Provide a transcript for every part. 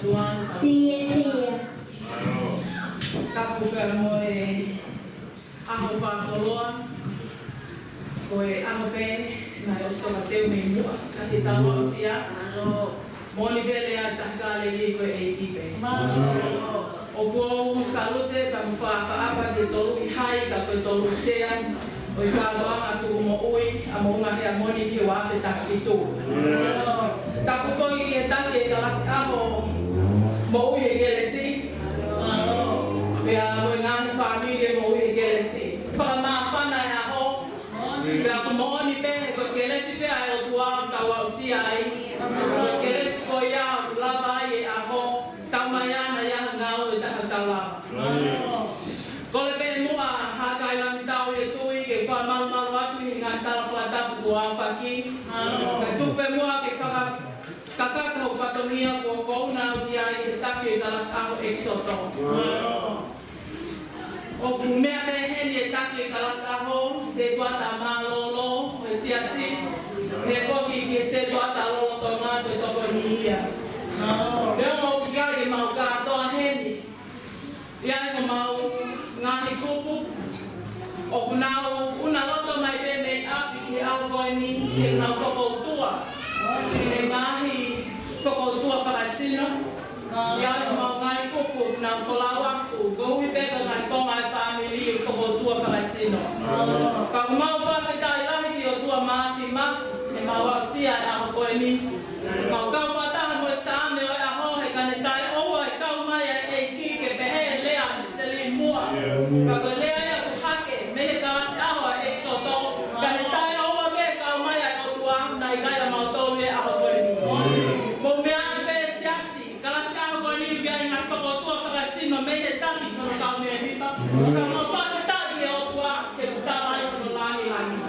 tuan. Sia. Kapu ka mo ako whakoloa. Koe ano pe na osto mateo me mua. Kati tawa o siya. Moni vele a tahkale li koe e kipe. O kuo salute ka mwhakaapa ki tolu i hai ka koe tolu sean. O i kāloanga tu mo ui a mo unga hea moni ki o ape taki tu. Taku koe i e take e kalasi aho mo ui e gelesi. Pea mo i ngāni whāmiri mo ui e gelesi. Whamaa whanai aho. Pea ku mooni pe koe gelesi pe ai o tuau kaua usia ai. Gelesi koe iau lava ai e aho. Taumaiana iaha ngau e taha taulava. Kole pe mua hakai langi tau e tui ke whamalu atu i ngā tala whatapu kua whaki. Ka tupe mua ke kakaka ho whatomia kua kouna au ki ai e taki e talas aho eksoto. O kumea me heni e taki e talas aho se tuata malolo e siasi. He koki ki se tuata lolo tonga te toko ni ia. Leo mo kikari mau kātoa heni. Iai ko mau ngahi kupu. O kunau una loto mai pe mei api ki au koe ni e nau whakoutua. E ngahi whakoutua whakaisino. Iai ko mau ngahi kupu nau whalau aku. Kohui peka ngai konga e whamiri e whakoutua whakaisino. Ka mau whakatai lahi ki o tua maafi mafu. E mau aksia e aho koe ni. Mau kau whataha mo e saame o e aho he kane tai oua e kau mai e ki ke pehe e lea i steli mua. Ka koe lea ia ku hake me he kalasi aho e eksoto. Kane tai oua me kau mai e o tua na i gaia mau tau le aho koe ni. Mo mea i pe siasi. Kalasi aho koe ni bia i ngai whakotua whakaistino me he tabi kono kau mea hipa. Ka mau whakatai e o tua ke putala i kono langi langi.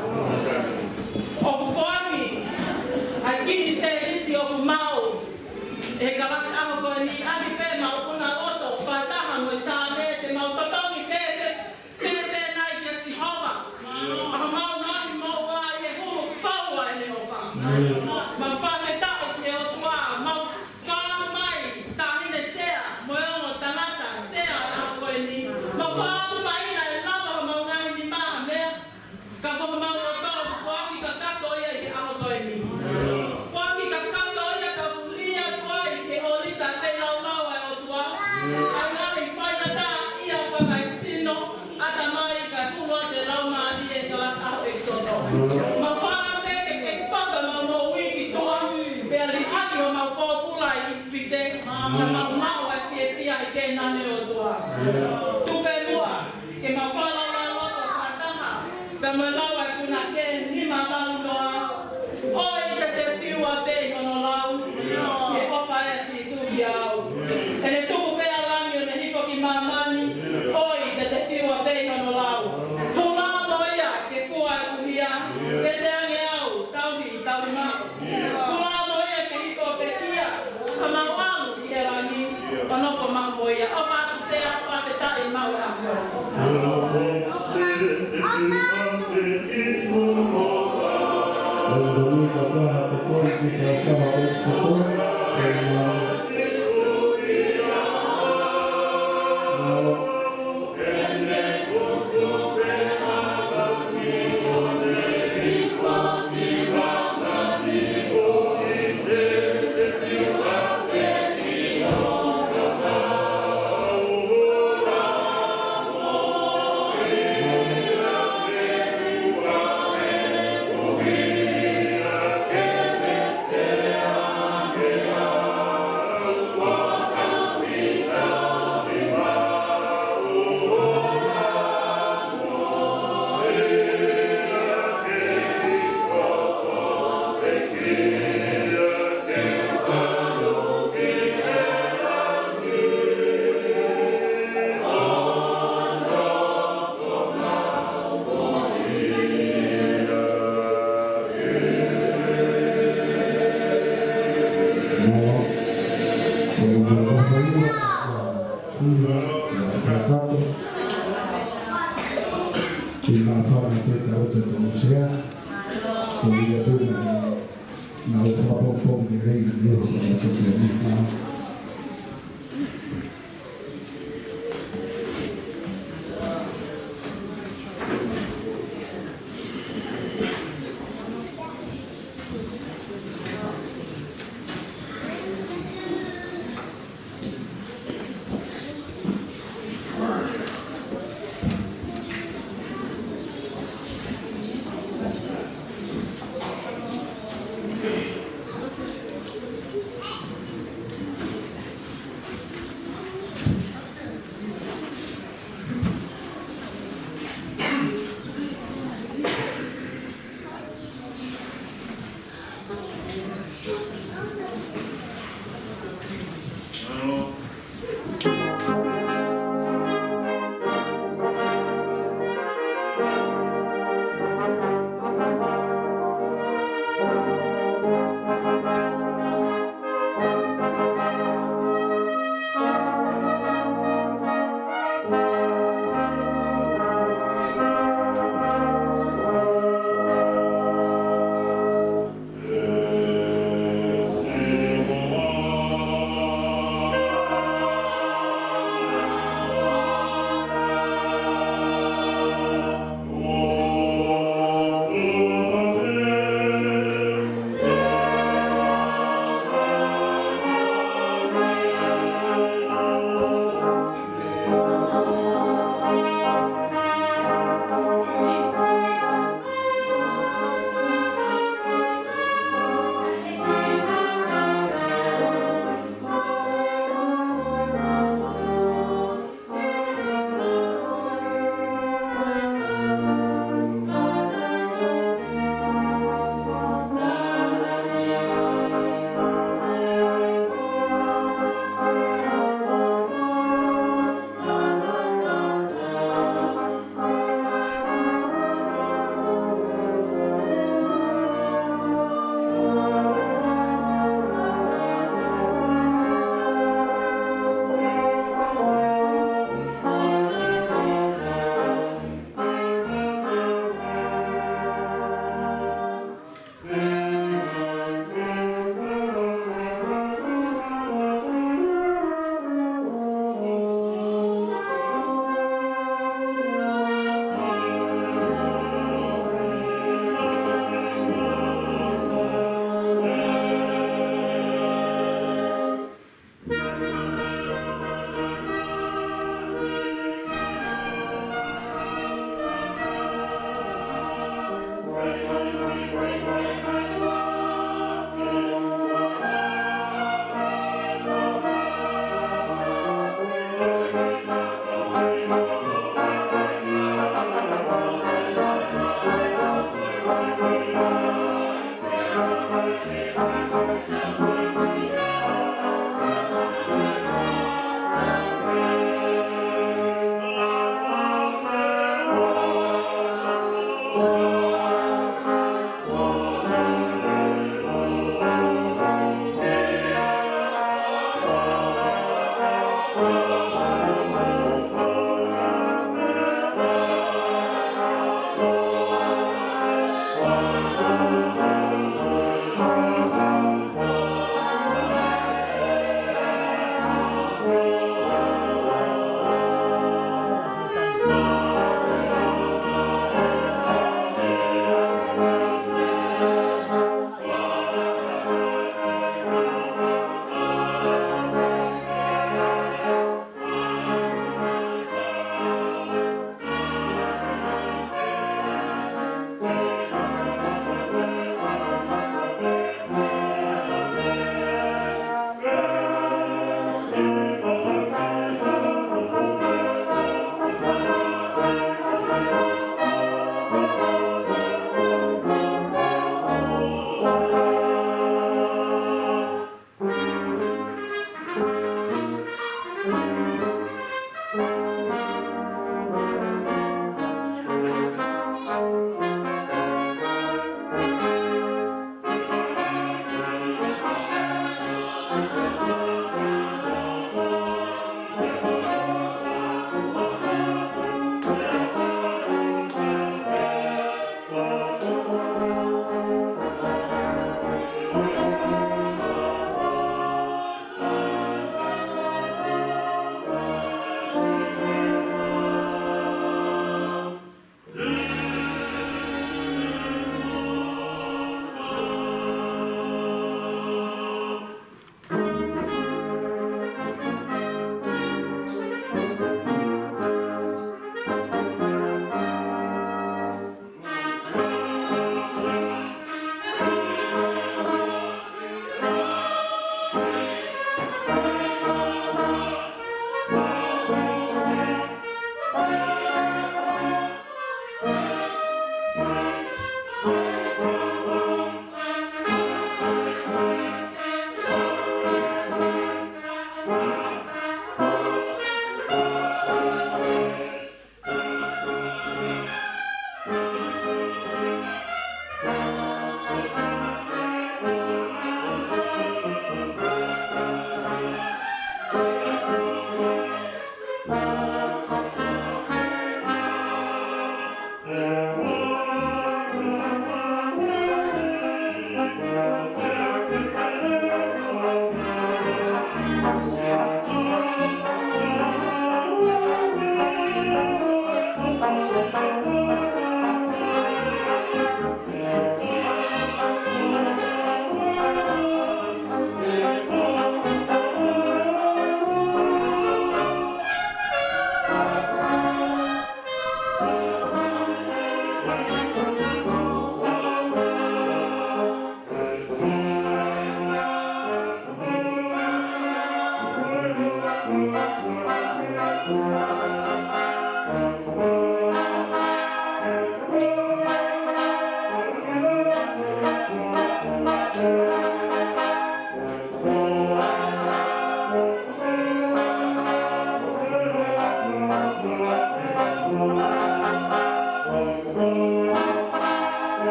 O ku whangi. Ai kini se riti o ku mau. E kalasi aho koe ni ami pe mau kuna loto. Whataha mo i sāne te mau totongi pepe nai kia si hova. Aho mau ngahi mau wā i e hulu whaua e ne opa. Mau whake tau ki e o tua. Mau whāna mai tāhine sea. Mo e ono tanata sea e aho koe ni. Mau whāna mai ina e lava ho mau ngahi ni maha mea. Ka koko mau roto whaki ka kato ia i aho koe ni. Whaki ka kato ia ka pulia koe i ke olita te lau lau e o tua. Ai ngahi whaina tā ia whakaisino. Ata mai ka tua te lau maari e kalas aho eksoto. Ma whāna me ke ekspata mau mo wiki tua. Pea li aki o mau pōpula i ispite. Na mau mau e fie fia i ke nane o tua. Tupe mua, ke mau whalau la loto whataha. Sa me lau e kuna ke nima lau noa. Oi te whiua whei kono lau. Ke ofa e si suki au. E ne tuku pea langi o ne hiko ki mamani. Oi te whiua whei kono lau. Tūnao no ia ke kua e kuhia. Pete ange au, tauhi, tauhi mau. Tūnao no ia ke hiko pe kia. Ka mau angu ki e langi. Panoko mau mo ia. O pātu sea, pāpetai mau e ahua.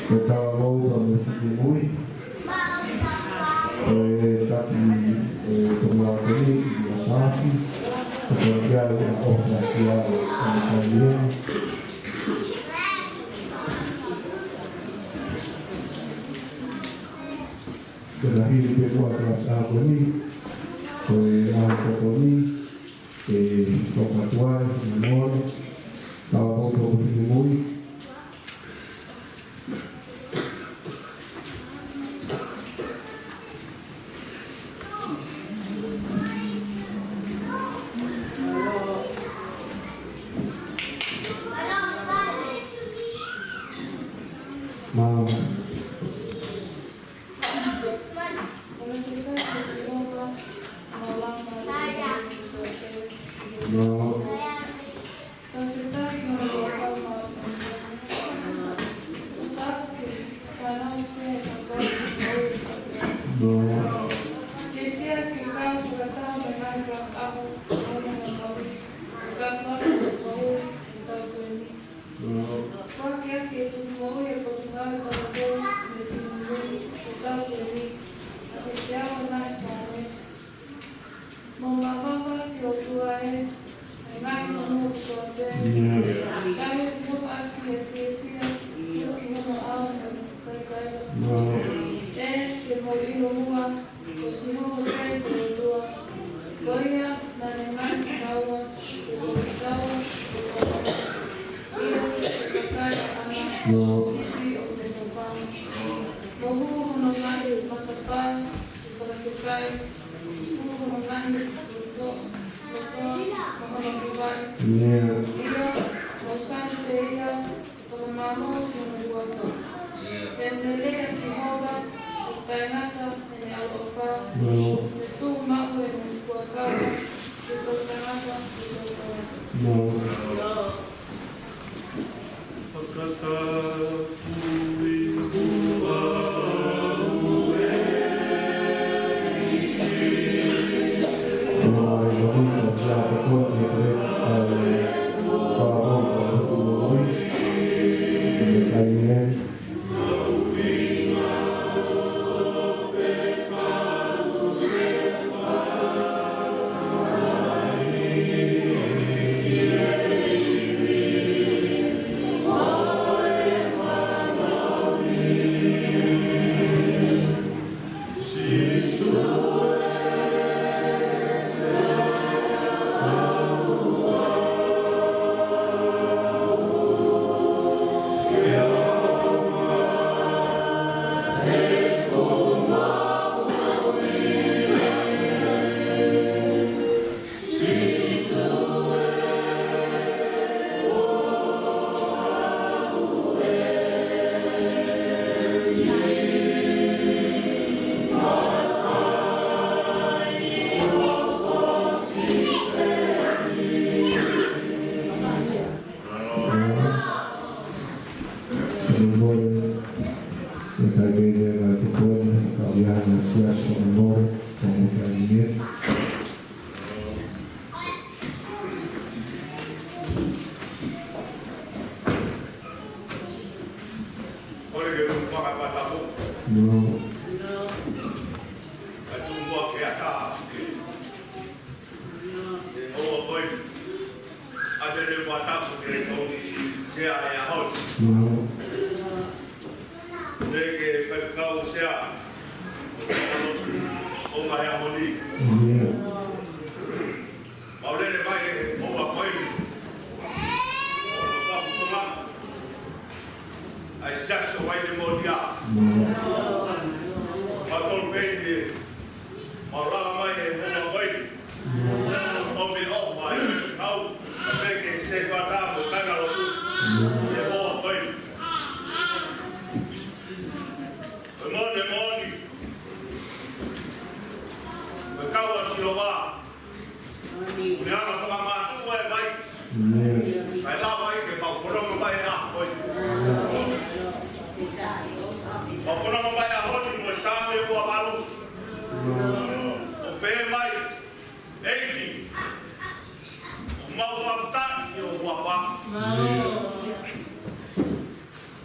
Tawa mo pamumuhi. Tapi pemelakuan masafi pekerjaan operasial kalian terlahir di kelas aku ini aku ini pengetahuan menor tahu pemumuhi.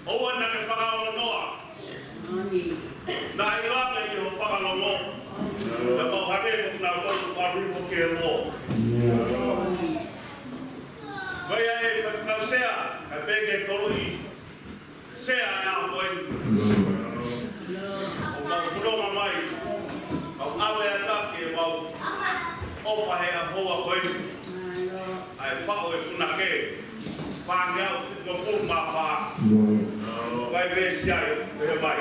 Oh, and then if I don't know, Na ilanga i ho whakalongo. Na kauhane kong na koto pāpiri mo ke mo. Vai e whakakau sea, ka peke korui. Sea e a koe. O mau whulonga mai. Au awe a take wau. Ofa he a hoa koe. Ai whao e puna ke. Whāngia o whitma fu ma wha. Vai vesi ai, pehe vai.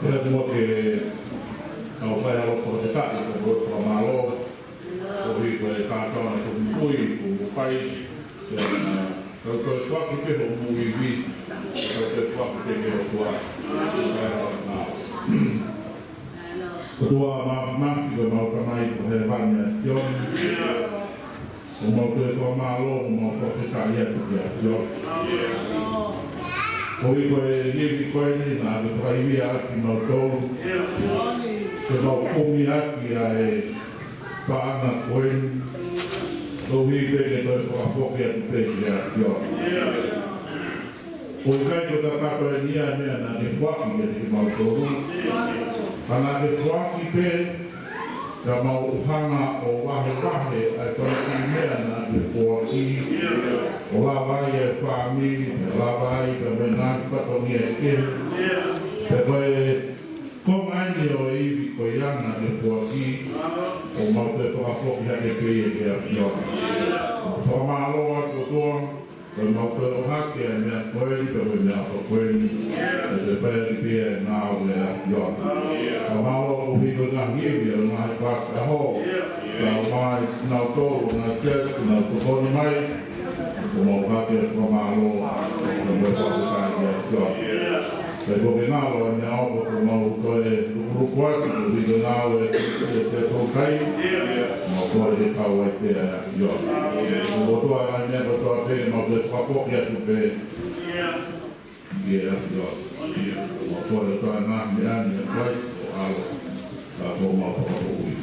Era tua que ao pai ao projetar e o outro malo o rico é cartão com o pai o só que pelo movimento o só que pelo tua máfia mau kamai ko he vanya yo o mau te so malo o mau so te kai ya yo o i ko e ni ko ni na de trai a ki no to se no komi aki a e pa na ko e do vi pe ke to so a ko ke te ya yo o kai ko ta ka ko ni a me na de fwa ki ke mau to ana de fuaki pe ka mau uhanga o wahe a kona ki mea na de fuaki o la vai e whaamiri la vai ka menaki patoni e ke pe koe kongaini o iwi ko iana de fuaki o mau te whakafoki hake pe e ke a fio whamaloa kotoa ko mau te o hake e mea koe ni pe koe mea koe ni e te whaeri pe e nā o le a fio ka malo o hiko ngā hiwi o ngā he klasa a ho ka o mai nau tōru ngā ses nau tukoni mai o mau hake e kwa malo o me whakakai a fio Pe koke ngālo e mea opo ko mau koe rukuruku atu o hiko ngālo e se tōkai mau koe he kau ai te a fio o toa ngai mea ko toa pe mau te whapoki atu pe a fio o koe toa ngā mea ni a Christ o alo ka tō mau whakapokui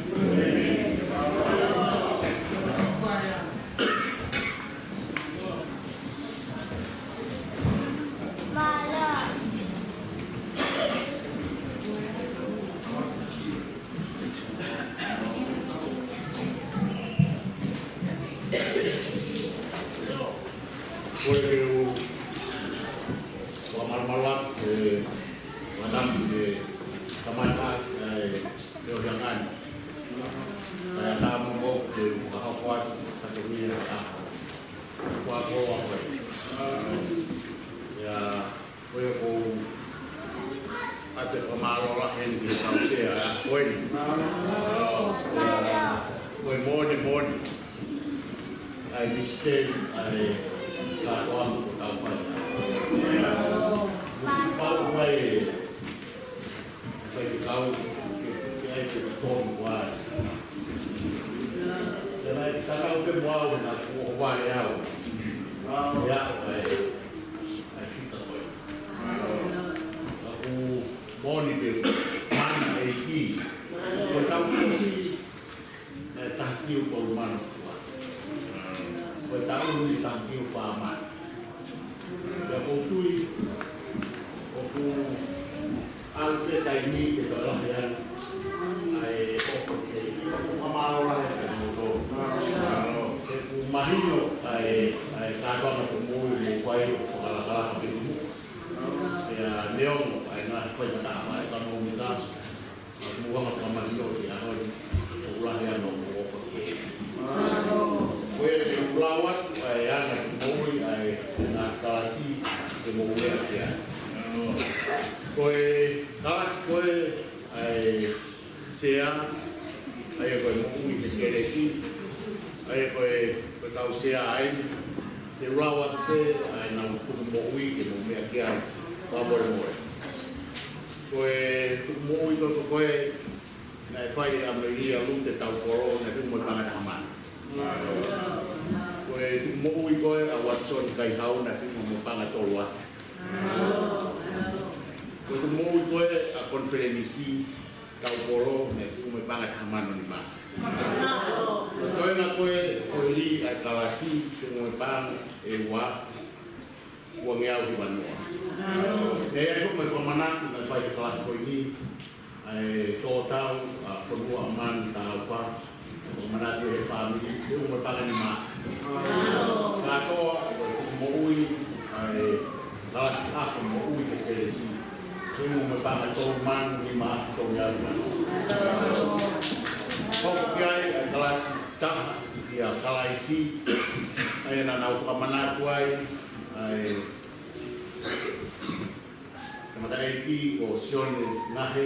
Kemudian ki o sione ngahe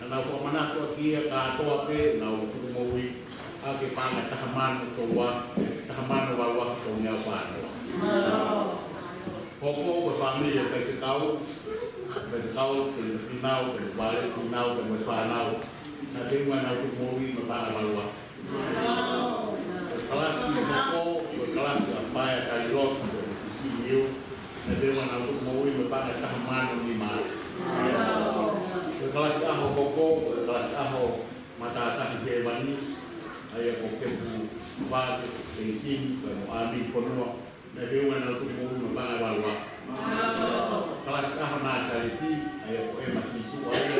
na ko mana ko kia ka to ape na o tu mo wi a ke panga tahaman to wa tahaman wa to nya pa Popo ko familia ke tau ke final ke vale final ke final na tengo na tu mo wi pa balwa kelas ni ko kelas apa ya kali lot si yo na tengo na tu mo wi pa tahaman ni ma kelas aho koko kelas aho mata tak jebani ayah koke bu wa tensin ko ami kono na tengo na tu mo wi pa balwa kelas aho na saliti ayah ko masih suaya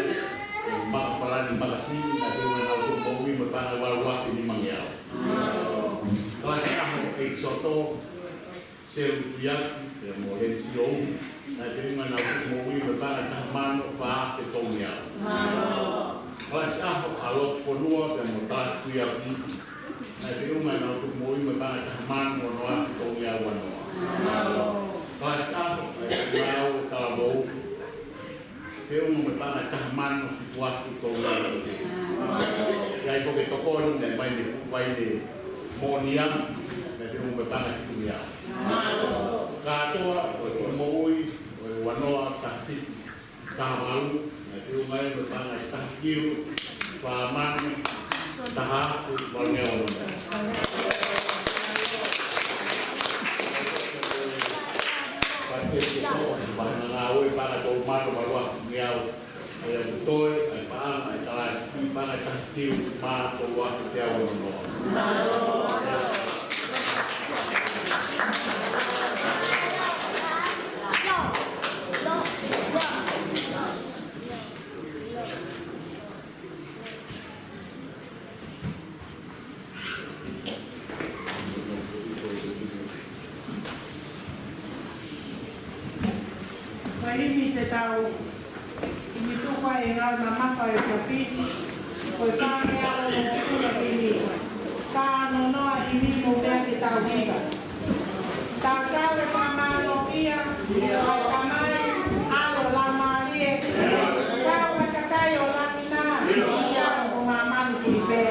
mak pelan makasi na tengo na tu mo wi pa balwa ni mangyao kelas aho soto serupiak yang boleh siung na tengo na tu mo wi pa taman fa ke tongya kelas aho alok ponua yang motat kuyak ni na tengo na tu mo wi pa taman monoa tongya wano kelas aho mau kalabau tengo pa taman situasi tongya ya iko ke tokon dan baile moniam na tengo pa kuya katoa moi wanoa tahti kahalu na tengo mai pa tahkiu paman taha walngeo Pacet itu bahan ngawe para tomar bawa ngeo ya betul pa ai kelas pa tahkiu ma toa tiaw no Ini te tau ini tu kwa engau na mafa e kapiti ko ka me alo mo kula ini ka no no ini mo be te tau viva ta ka le mama no ia ka mai alo la marie ka wa ka kai o la mina ia mo mama ni be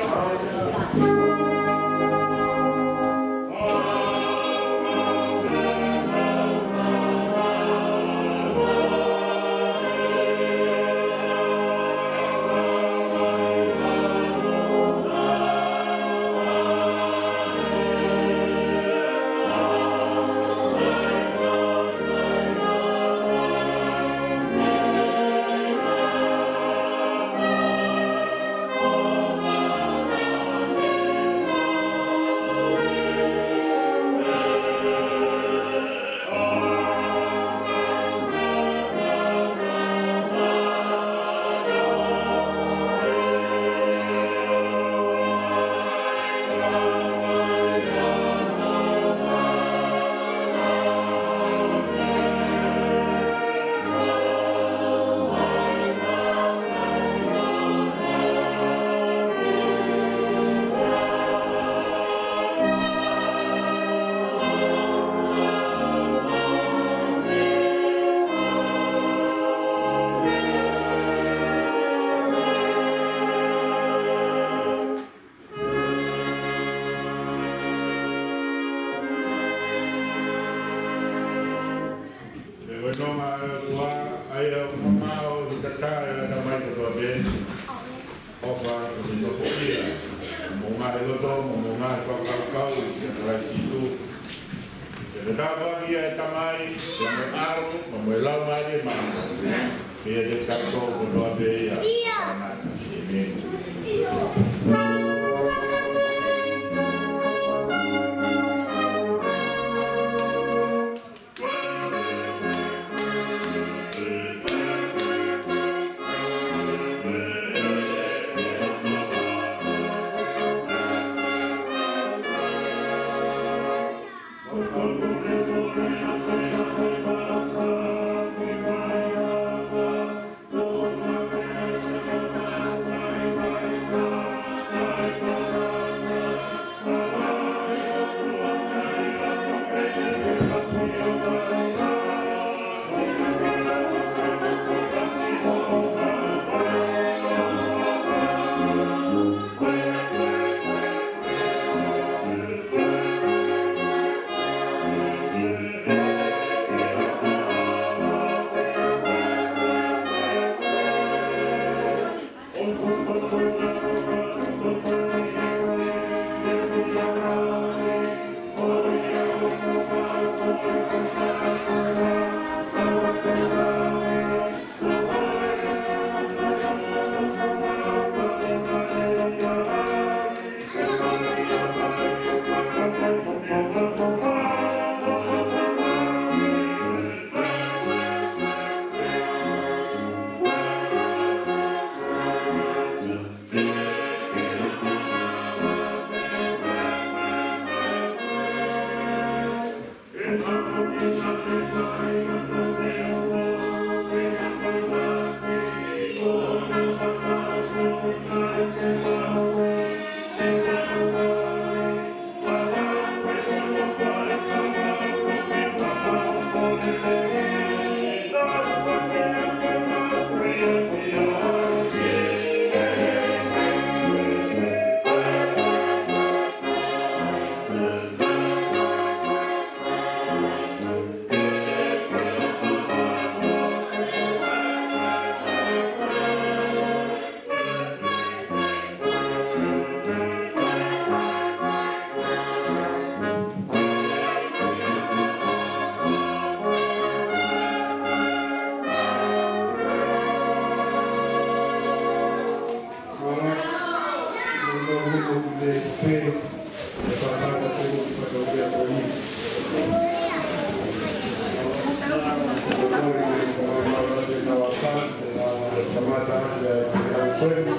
kwenu.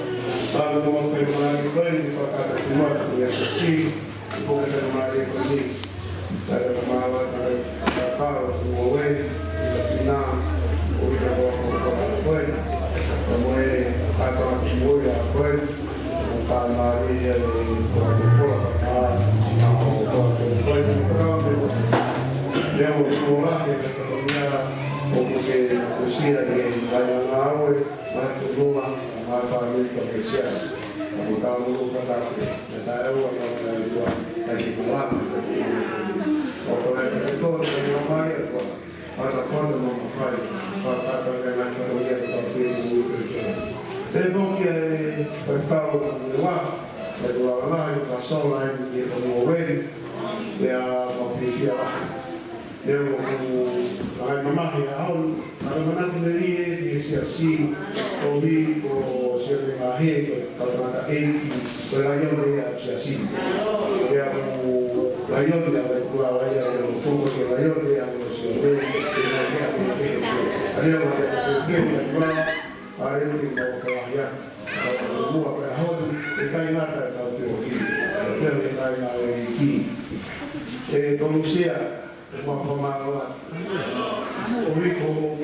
Bago mo kayo mga kwenu, ipakatatumwa ko yung sasi, ipunga sa mga kwenu. Dahil kumawat na kakao, tumuwi, ilatinam, uwi na po ako sa mga kwenu. Kamuwi, katang tumuwi ang kwenu, kung kamali ay kumakupura, Leo kumula ya katomia omuke kusia ni banyangawe matulunga mapamili kwa Mesias mkamu ukatake na taewa na kuwa na kipulamu wakona kitoto na maya kwa hata kwanda na mafai kwa kata na katomia kwa pili mwuke Tebo kia pagkaw ng liwa na duwala yung kasola yung dito muweli kaya mapisiya Leo mga mamahi ahol naramanang nariye ni SRC o di ko siya may mahi kalau mata ini belayan dia SRC dia mau layan dia berkuah layan yang tunggu dia layan dia yang siya dia ada yang ada dia berkuah ada yang mau kelayan kalau semua ahol ikai mata tahu dia ikai mata Komisia pemakaman. Umi ko mo